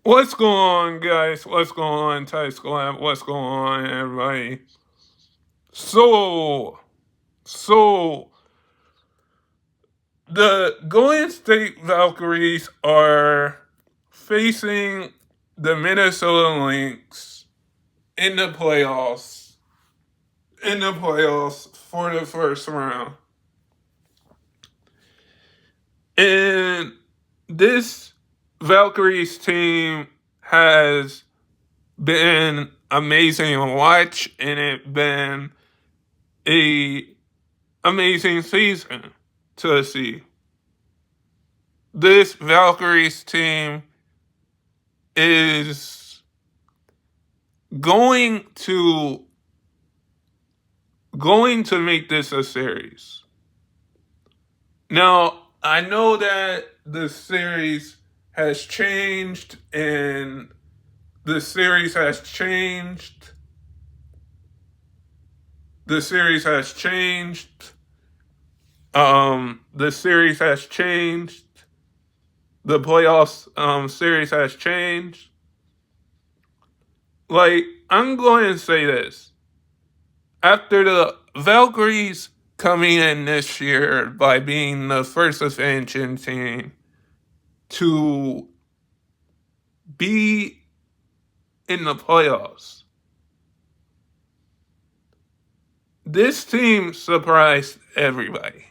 What's going on, guys? What's going on, Ty Squad? What's going on, everybody? So, so the Golden State Valkyries are facing the Minnesota Lynx in the playoffs. In the playoffs for the first round, and this Valkyries team has been amazing to watch, and it been a amazing season to see. This Valkyries team is going to make this a series. Now, I know that the series has changed and the series has changed. The series has changed. The series has changed. The playoffs series has changed. Like, I'm going to say this. After the Valkyries coming in this year by being the first expansion team to be in the playoffs, this team surprised everybody.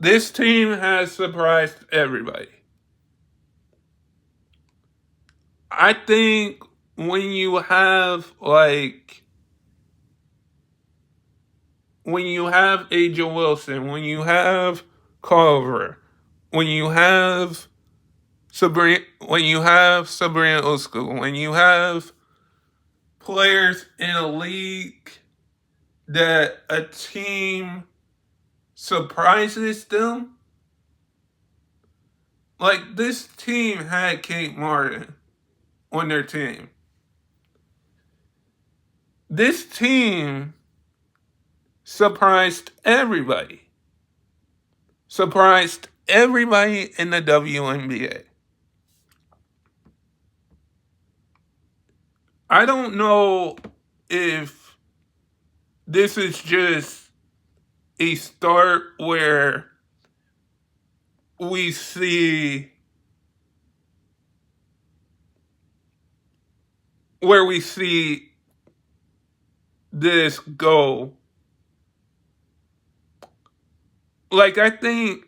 This team has surprised everybody. I think when you have Angel Wilson, when you have Culver, when you have Sabrina Osco, when you have players in a league that a team surprises them, like this team had Kate Martin on their team. This team surprised everybody. Surprised everybody in the WNBA. I don't know if this is just a start where we see this go. Like, I think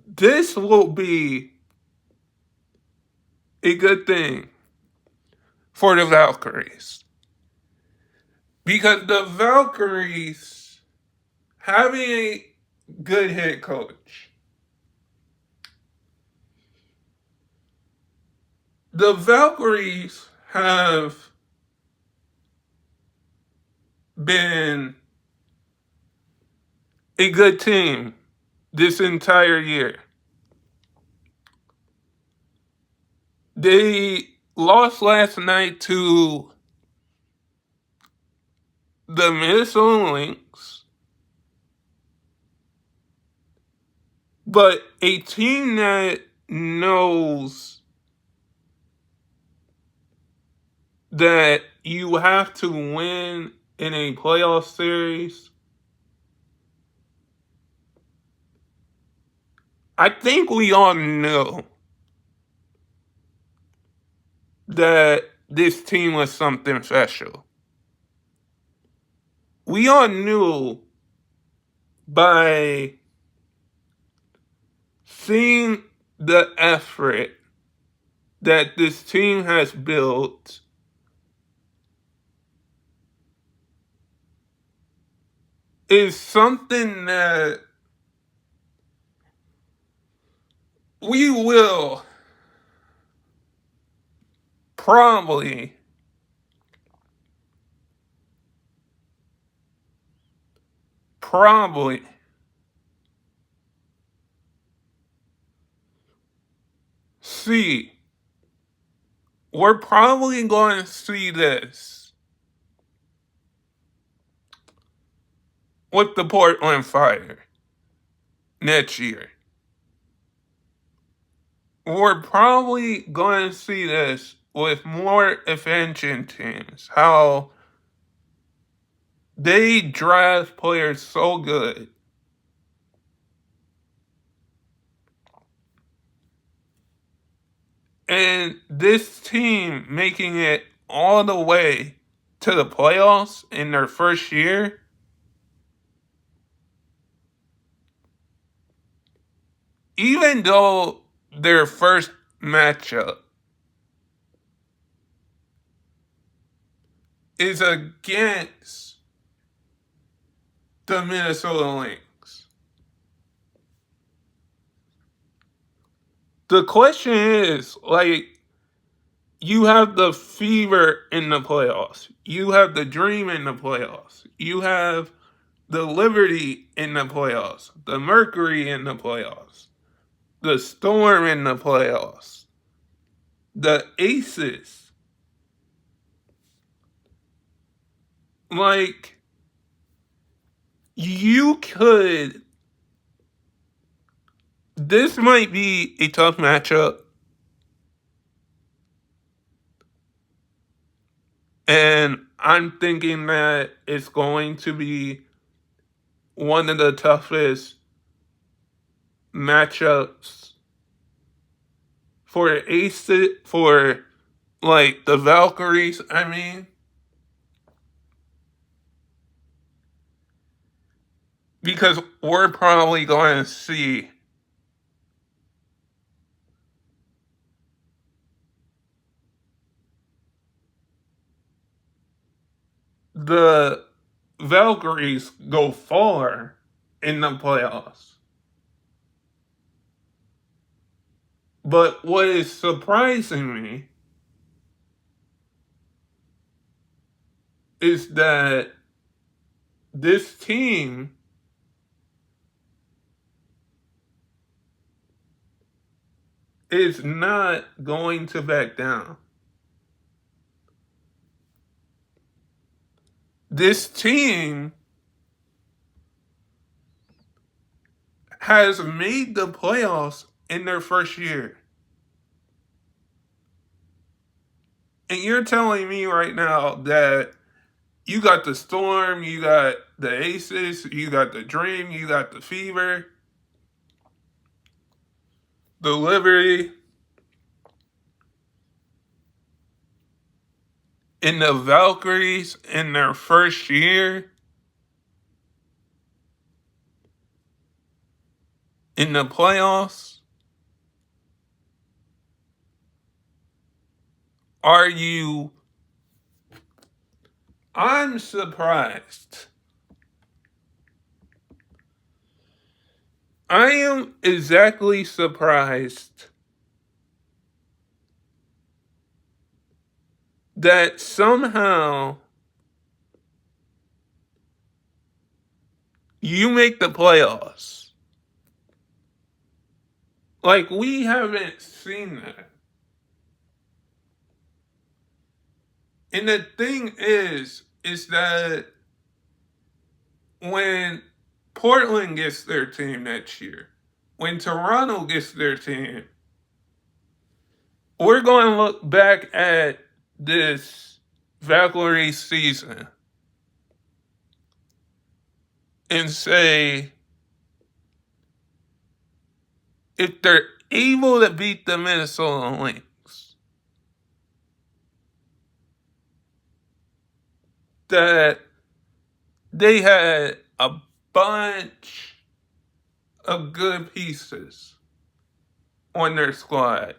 this will be a good thing for the Valkyries. Because the Valkyries, having a good head coach, the Valkyries have been a good team this entire year. They lost last night to the Minnesota Lynx, but a team that knows that you have to win in a playoff series. I think we all know that this team was something special. We all knew by seeing the effort that this team has built is something that we will probably see. We're probably going to see this with the Portland Fire next year. we're probably going to see this with more expansion teams. How they draft players so good. And this team making it all the way to the playoffs in their first year, even though their first matchup is against the Minnesota Lynx. The question is, like, you have the fever in the playoffs. You have the dream in the playoffs. You have the Liberty in the playoffs. The Mercury in the playoffs. The Storm in the playoffs. The Aces. Like, you could. This might be a tough matchup. And I'm thinking that it's going to be one of the toughest matchups for Aces, for like the Valkyries, I mean. Because we're probably going to see the Valkyries go far in the playoffs. But what is surprising me is that this team is not going to back down. This team has made the playoffs in their first year. And you're telling me right now that you got the Storm, you got the Aces, you got the Dream, you got the Fever, the Liberty, and the Valkyries in their first year in the playoffs. Are you? I'm surprised. I am exactly surprised that somehow you make the playoffs. Like, we haven't seen that. And the thing is that when Portland gets their team next year, when Toronto gets their team, we're going to look back at this Valkyrie season and say, if they're able to beat the Minnesota Lynx, that they had a bunch of good pieces on their squad.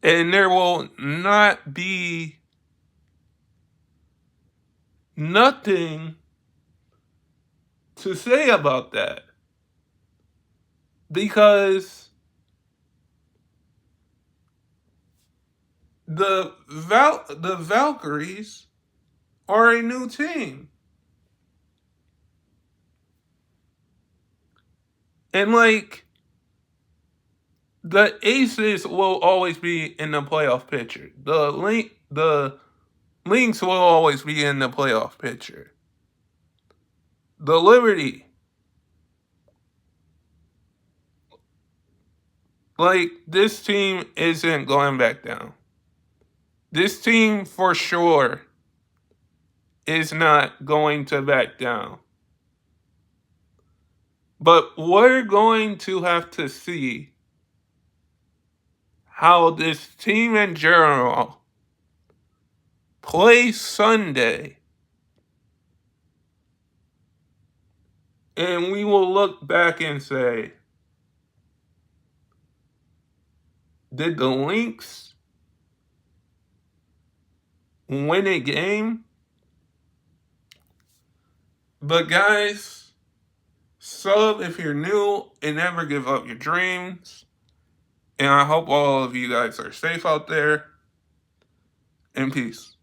And there will not be nothing to say about that. Because the Valkyries are a new team. And like, the Aces will always be in the playoff picture. The Lynx will always be in the playoff picture. The Liberty Like, this team isn't going back down. This team, for sure, is not going to back down. But we're going to have to see how this team in general plays Sunday. And we will look back and say, did the LYNX win a game? But guys, sub if you're new and never give up your dreams. And I hope all of you guys are safe out there. And peace.